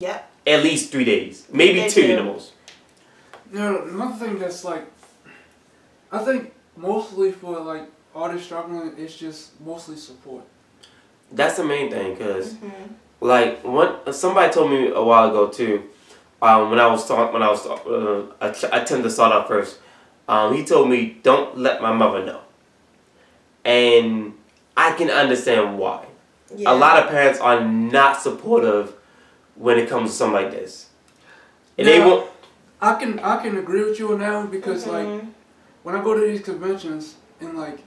Yep. At least 3 days. Maybe They 2 do. at the most. Another thing that's like, I think mostly for like artists struggling, it's just mostly support. That's the main thing, because like somebody told me a while ago too, when I attempted to start out first, he told me don't let my mother know, and I can understand why. Yeah. A lot of parents are not supportive when it comes to something like this, and they won't. I can agree with you on that one because like when I go to these conventions and like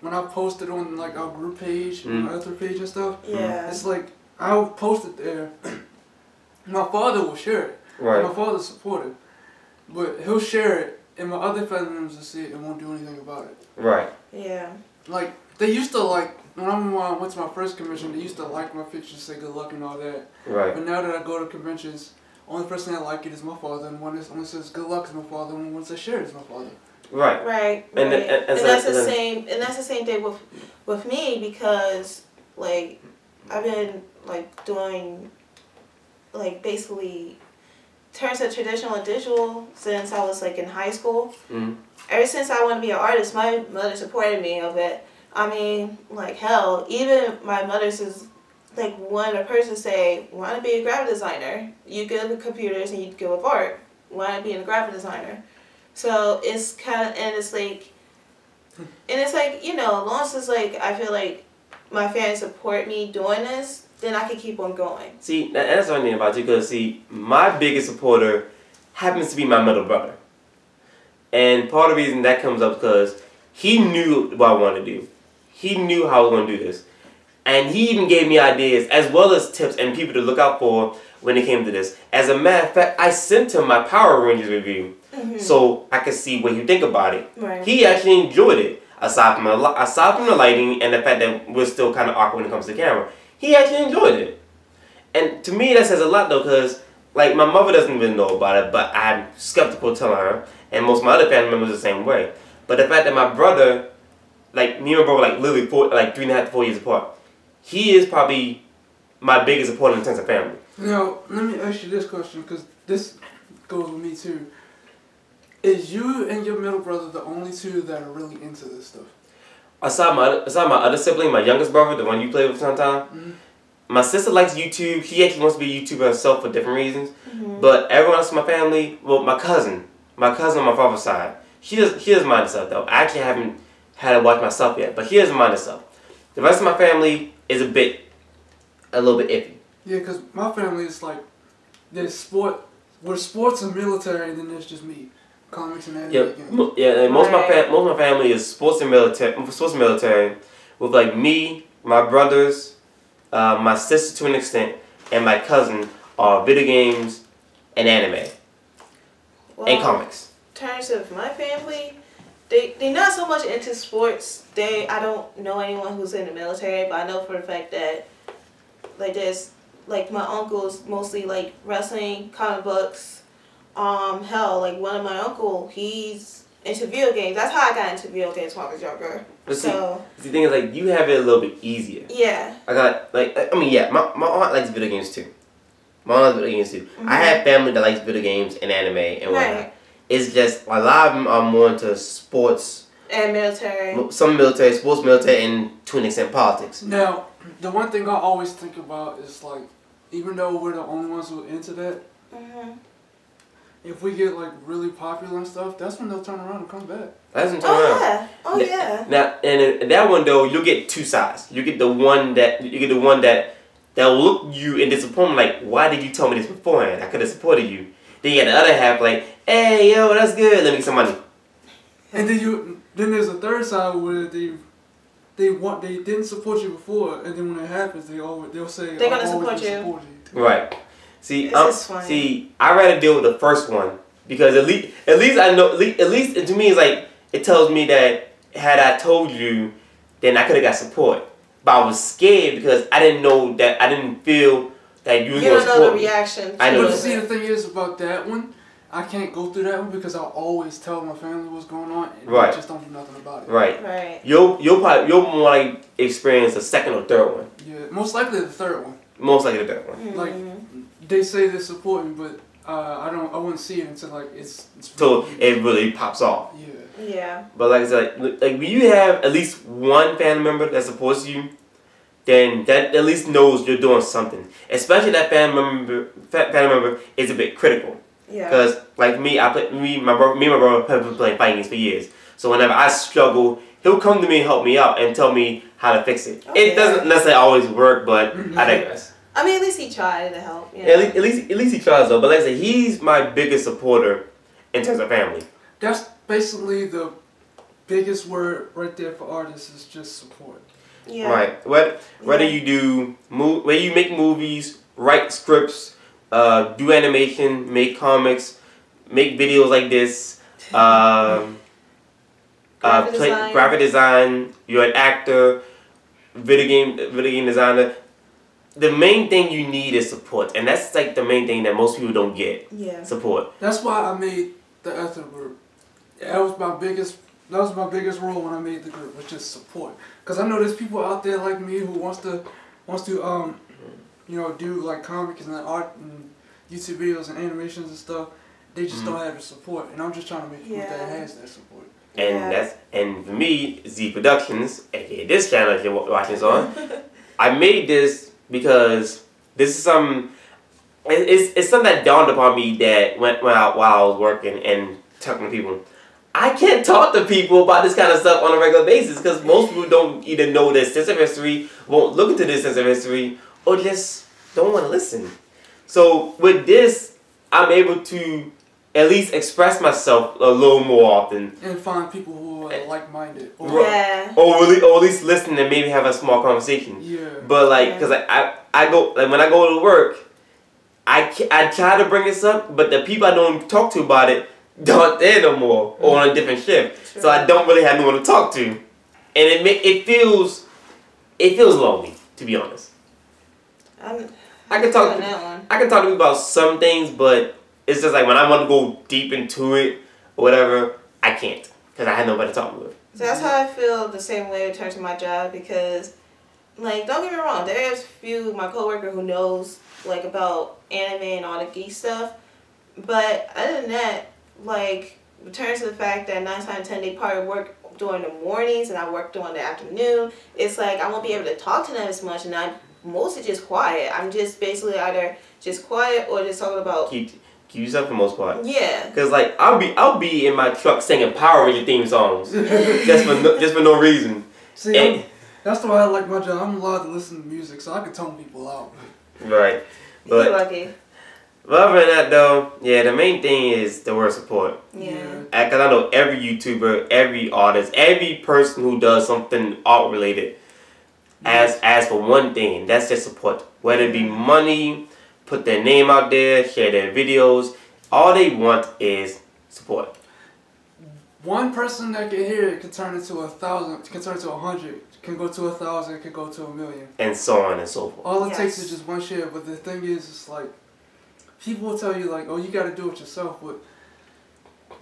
when I post it on like our group page and my other page and stuff, it's like I'll post it there. My father will share it. Right. My father's supportive, but he'll share it, and my other family members will see it and won't do anything about it. Right. Yeah. Like they used to like when I went to my first convention, they used to like my pictures, say good luck and all that. Right. But now that I go to conventions, only person that like it is my father, and one only says good luck is my father, and one says share it is my father. Right. Right. And that's the same. And that's the same thing with me because like I've been like doing like basically terms of traditional and digital since I was like in high school. Ever since I wanted to be an artist, my mother supported me of it. I mean, like hell, even my mother's is like one of the persons say, want to be a graphic designer. You good with computers and you good with art. Want to be a graphic designer. So it's kind of, and it's like, you know, as long as it's like, I feel like my fans support me doing this, then I can keep on going. See, that's one thing about you, because see, my biggest supporter happens to be my middle brother. And part of the reason that comes up because he knew what I wanted to do. He knew how I was going to do this. And he even gave me ideas as well as tips and people to look out for when it came to this. As a matter of fact, I sent him my Power Rangers review so I could see what he think about it. Right. He actually enjoyed it, aside from the lighting and the fact that we're still kind of awkward when it comes to camera. He actually enjoyed it. And to me that says a lot though, because like my mother doesn't even know about it, but I'm skeptical telling her, and most of my other family members the same way. But the fact that my brother, like me and my brother like literally 3.5 to 4 years apart, he is probably my biggest supporter in terms of family. Now, let me ask you this question, because this goes with me too. Is you and your middle brother the only two that are really into this stuff? Aside my other sibling, my youngest brother, the one you play with sometimes, my sister likes YouTube. She actually wants to be a YouTuber herself for different reasons. But everyone else in my family, well, my cousin on my father's side, she doesn't mind herself though. I actually haven't had to watch myself yet, but she doesn't mind herself. The rest of my family is a little bit iffy. Yeah, because my family is like, there's we're sports and military, and then there's just me. Comics and anime games. Yeah, and most of my family is sports and military, with like me, my brothers, my sister to an extent, and my cousin are video games and anime and comics. In terms of my family, they're not so much into sports. I don't know anyone who's in the military, but I know for a fact that like there's like my uncles mostly like wrestling, comic books. Hell, like one of my uncle, he's into video games. That's how I got into video games when I was younger. But see, the thing is, like, you have it a little bit easier. Yeah. I got, like, I mean, yeah, my aunt likes video games too. My aunt likes video games too. I have family that likes video games and anime and whatnot. It's just, a lot of them are more into sports. And military. Some military, sports, military, and to an extent politics. Now, the one thing I always think about is, like, even though we're the only ones who are into that, if we get like really popular and stuff, that's when they'll turn around and come back. That's when turn around. Yeah. Oh yeah. Now, and in that one though, you'll get two sides. You get the one that that'll look you in disappointment, like, why did you tell me this beforehand? I could have supported you. Then you get the other half, like, hey yo, that's good. Let me get some money. And then there's a third side where they didn't support you before, and then when it happens, they'll say they're gonna support you. Right. See, I rather deal with the first one, because at least I know, at least to me it's like, it tells me that had I told you, then I could have got support. But I was scared because I didn't feel that you were going to support me. You don't know the reaction. I know. But see, the thing is about that one, I can't go through that one because I always tell my family what's going on, and they just don't do nothing about it. Right. Right. You'll more like experience the second or third one. Yeah, most likely the third one. Most likely the third one. Like, they say they're supporting, but I wouldn't see it until like it's so it really pops off. Yeah. Yeah. But like I said, like when you have at least one family member that supports you, then that at least knows you're doing something. Especially that family member is a bit critical. Yeah. Because like me, me and my brother have been playing fighting games for years. So whenever I struggle, he'll come to me and help me out and tell me how to fix it. It doesn't necessarily always work, but I digress. I mean, at least he tried to help. You know? At least he tries though. But like I said, he's my biggest supporter in terms of family. That's basically the biggest word right there for artists is just support. Yeah. Right. Whether you do whether you make movies, write scripts, do animation, make comics, make videos like this, graphic design. You're an actor, video game designer. The main thing you need is support, and that's like the main thing that most people don't get. Yeah. Support. That's why I made the Ether group. That was my biggest role when I made the group, was just support. Cause I know there's people out there like me who wants to do like comics and art and YouTube videos and animations and stuff. They just don't have the support, and I'm just trying to make sure that has that support. And for me, Z Productions, aka this channel if you're watching this on, I made this because this is it's something that dawned upon me that while I was working and talking to people. I can't talk to people about this kind of stuff on a regular basis because most people don't either know their sense of history, won't look into this sense of history, or just don't want to listen. So with this, I'm able to at least express myself a little more often. And find people who are like-minded. Or at least listen and maybe have a small conversation. Yeah. But like, because I go, like when I go to work, I try to bring this up, but the people I don't talk to about it, not there no more, or on a different shift. Sure. So I don't really have no one to talk to, and it feels lonely, to be honest. I can talk to people about some things, but it's just like when I want to go deep into it or whatever, I can't because I have nobody to talk with. So that's how I feel the same way in terms of my job, because like, don't get me wrong, there's few my coworker who knows like about anime and all the geek stuff, but other than that, like, in terms of the fact that 9 times 10 they probably work during the mornings and I work during the afternoon, it's like I won't be able to talk to them as much, and I'm mostly just quiet. I'm just basically either just quiet or just talking about keep yourself for the most part. Yeah. Cause like I'll be in my truck singing Power Ranger theme songs just for no reason. See, that's why I like my job. I'm allowed to listen to music, so I can tone people out. Right. But you're lucky. But other than that, though, yeah, the main thing is the word support. Yeah. Because I know every YouTuber, every artist, every person who does something art related, as for one thing, that's just support. Whether it be money, put their name out there, share their videos, all they want is support. One person that can hear it can turn into 1,000, can turn into 100, can go to 1,000, can go to 1,000,000, and so on and so forth. All it takes is just one share. But the thing is, it's like, people will tell you like, oh, you got to do it yourself, but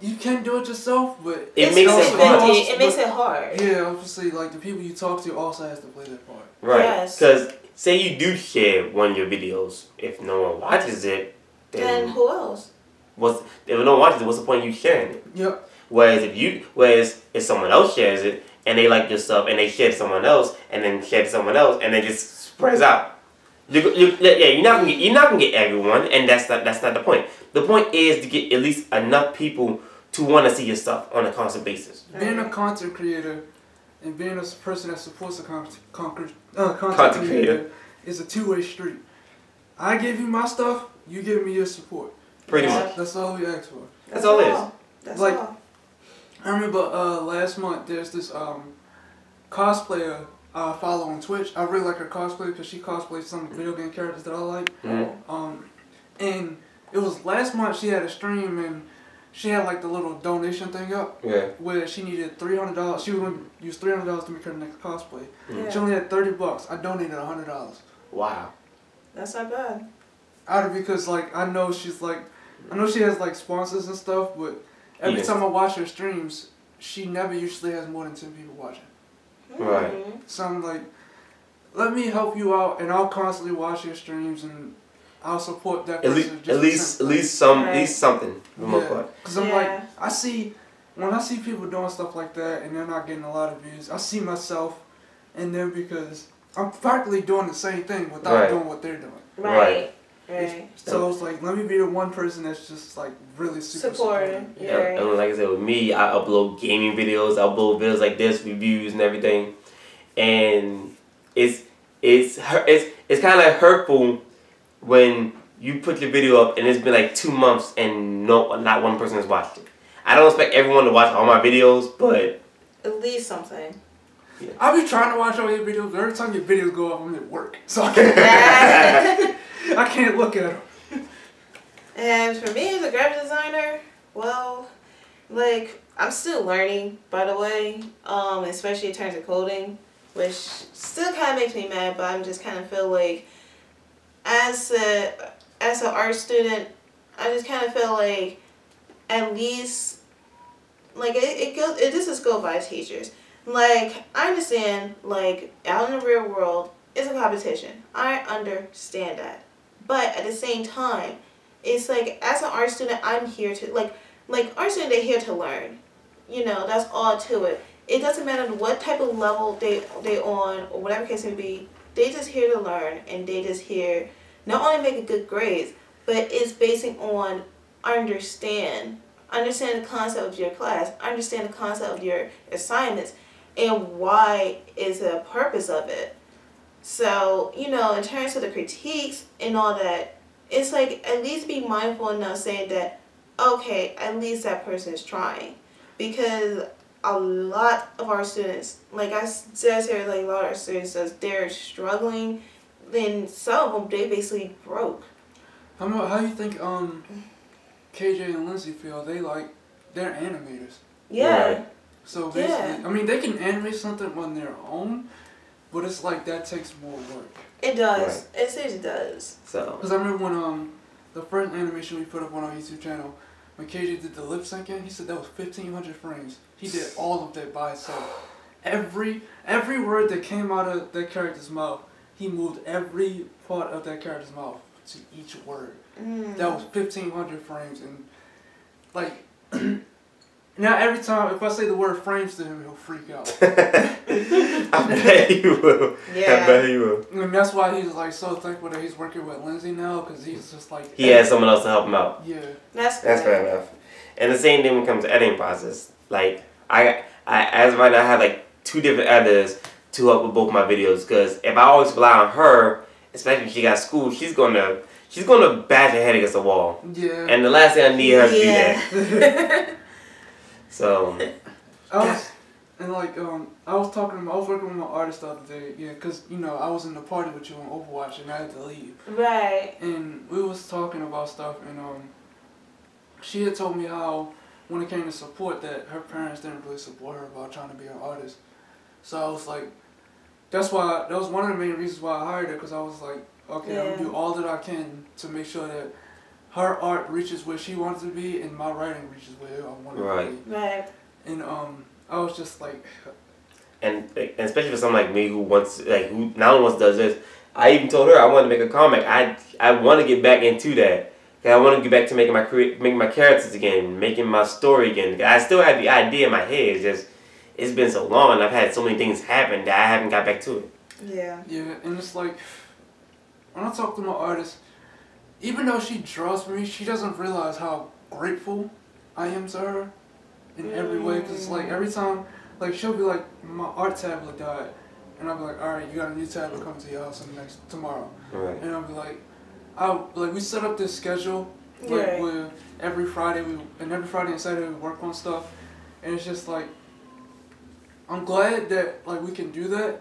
you can do it yourself, but it makes it hard. Yeah, obviously, like the people you talk to also has to play that part. Right. Because say you do share one of your videos, if no one watches it, then who else? If no one watches it, what's the point of you sharing it? Yep. Whereas if someone else shares it and they like your stuff and they share to someone else and then share to someone else and then just spreads out. You're not gonna get everyone, and that's not the point. The point is to get at least enough people to want to see your stuff on a constant basis. Being a content creator and being a person that supports a content creator is a two-way street. I give you my stuff, you give me your support. Pretty much. That's all we ask for. That's all it is. That's all. I remember last month there's this cosplayer I follow on Twitch. I really like her cosplay because she cosplays some video game characters that I like. Mm-hmm. And it was last month she had a stream and she had like the little donation thing up. Yeah. Where she needed $300. She would use $300 to make her next cosplay. Yeah. She only had $30. I donated $100. Wow. That's not bad. Because like I know she has like sponsors and stuff, but every time I watch her streams, she never usually has more than 10 people watching. Right. So I'm like, let me help you out, and I'll constantly watch your streams, and I'll support that At person. least something. Yeah, because I'm like, when I see people doing stuff like that and they're not getting a lot of views, I see myself in them because I'm practically doing the same thing without doing what they're doing. Right. So it's like, let me be the one person that's just like really super supportive. And like I said, with me, I upload gaming videos, I upload videos like this, reviews and everything, and it's kind of hurtful when you put your video up and it's been like 2 months and not one person has watched it. I don't expect everyone to watch all my videos, but at least something. Yeah. I be trying to watch all your videos, but every time your videos go up, I'm at work, so I can't look at them. And for me as a graphic designer, well, like, I'm still learning, by the way, especially in terms of coding, which still kind of makes me mad, but I'm just kind of feel like as an art student, I just kind of feel like at least, like, this is go by teachers. Like, I understand, like, out in the real world, it's a competition. I understand that. But at the same time, it's like, as an art student, I'm here to, like art students, they're here to learn. You know, that's all to it. It doesn't matter what type of level they on, or whatever case may be, they just here to learn, and they just here, not only making good grades, but it's basing on understand the concept of your class, understand the concept of your assignments, and why is the purpose of it. So, you know, in terms of the critiques and all that, it's like, at least be mindful enough saying that, okay, at least that person is trying. Because a lot of our students, like I said here, like a lot of our students says they're struggling, then some of them, they basically broke. How do you think KJ and Lindsay feel? They're animators. Yeah. Right. So basically, I mean, they can animate something on their own, but it's like that takes more work. It does. Right. It seriously does. So. Because I remember when the first animation we put up on our YouTube channel, when KJ did the lip syncing, he said that was 1,500 frames. He did all of that by himself. Every word that came out of that character's mouth, he moved every part of that character's mouth to each word. That was 1,500 frames, and like. Now every time, if I say the word frames to him, he'll freak out. I bet he will. Yeah. I bet he will. And that's why he's like so thankful that he's working with Lindsay now, because he's just like... He has someone else to help him out. Yeah. That's fair enough. And the same thing when it comes to editing process. Like, I as of right now, I have like 2 different editors to help with both my videos, because if I always rely on her, especially if she got school, she's gonna bash her head against the wall. Yeah. And the last thing I need her to do that. So, I was working with my artist the other day, because, you know, I was in the party with you on Overwatch and I had to leave. Right. And we was talking about stuff, and she had told me how, when it came to support, that her parents didn't really support her about trying to be an artist. So I was like, that was one of the main reasons why I hired her, because I was like, okay, I'm going to do all that I can to make sure that her art reaches where she wants to be, and my writing reaches where I want to be. Right. And I was just like, and especially for someone like me who not only does this, I even told her I want to make a comic. I want to get back into that. I want to get back to making my characters again, making my story again. I still have the idea in my head. It's been so long, and I've had so many things happen that I haven't got back to it. Yeah. Yeah, and it's like, when I talk to my artist, even though she draws for me, she doesn't realize how grateful I am to her in every way. Because it's like, every time, like, she'll be like, my art tablet died. And I'll be like, alright, you got a new tablet coming to your house tomorrow. Right. And I'll be like, we set up this schedule, like, where every Friday and Saturday we work on stuff. And it's just like, I'm glad that, like, we can do that,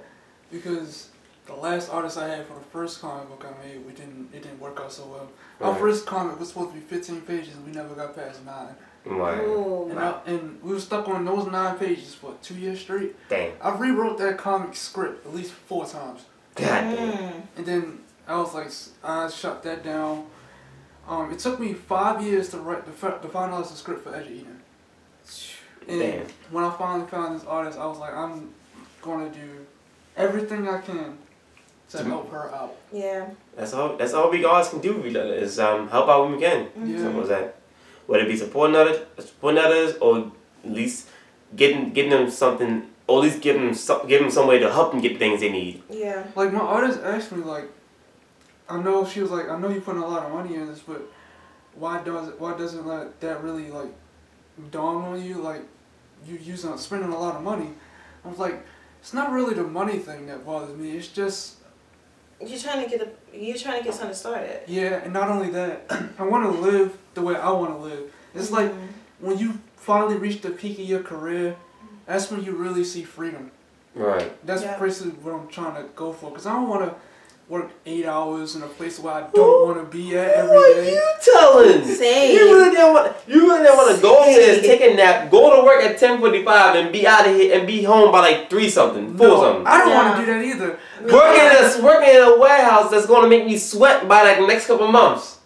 because the last artist I had for the first comic book I made, it didn't work out so well. Right. Our first comic was supposed to be 15 pages, and we never got past 9. Right. Ooh, and we were stuck on those 9 pages for 2 years straight. Dang. I rewrote that comic script at least 4 times. God damn. And then I was like, I shut that down. It took me 5 years to finalize the script for Edge of Eden. And when I finally found this artist, I was like, I'm gonna do everything I can to help her out. Yeah. That's all we guys can do with each other is help out when we can. Yeah. Simple as that. Whether it be supporting others, or at least getting them something, or at least give them some way to help them get things they need. Yeah. Like my artist asked me like, I know she was like, I know you're putting a lot of money in this, but why doesn't that really like dawn on you, like you spending a lot of money? I was like, it's not really the money thing that bothers me. It's just you're trying to get something started. Yeah, and not only that, I want to live the way I want to live. It's like when you finally reach the peak of your career, that's when you really see freedom. Right. That's basically what I'm trying to go for. Because I don't want to work 8 hours in a place where I don't want to be at every day. What you telling? Same. You really don't want to go there, take a nap, go to work at 10:45 and be out of here and be home by like 3 something, 4 something. I don't want to do that either. Working in a warehouse that's going to make me sweat by like the next couple of months.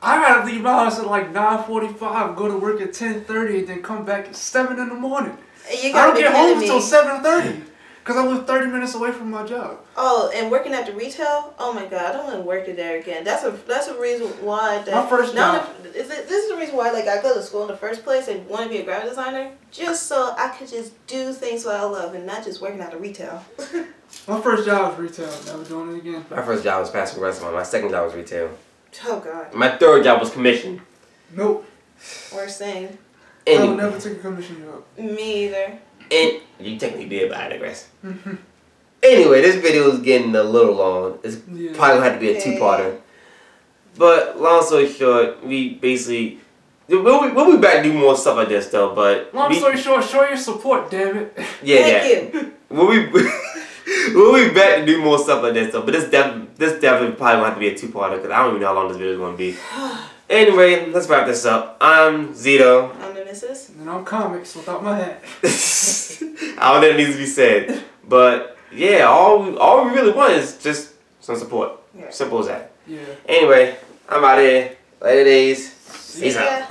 I gotta leave my house at like 9:45, go to work at 10:30, and then come back at 7 in the morning. I don't get home until 7:30 because I live 30 minutes away from my job. Oh, and working at the retail? Oh my God, I don't want to work in there again. That's a reason why. My first job. This is the reason why I go to school in the first place and want to be a graphic designer, just so I could just do things that I love and not just working at the retail. My first job was retail. Never doing it again. My first job was passing restaurant. My second job was retail. Oh God. My third job was commission. Nope. Worst thing. I would never take a commission job. Me either. And you technically did, but I digress. Anyway, this video is getting a little long. It's probably gonna have to be a 2-parter. But long story short, we basically we'll be back to do more stuff like this though. But long story short, show your support, damn it. Yeah, Thank you. We'll be back to do more stuff like this though. But this definitely probably gonna have to be a 2-parter because I don't even know how long this video is gonna be. Anyway, let's wrap this up. I'm Zito. I'm the missus. And I'm Comics without my hat. I don't know that needs to be said. But yeah, all we really want is just some support. Yeah. Simple as that. Yeah. Anyway, I'm out of here. Later days. Peace out.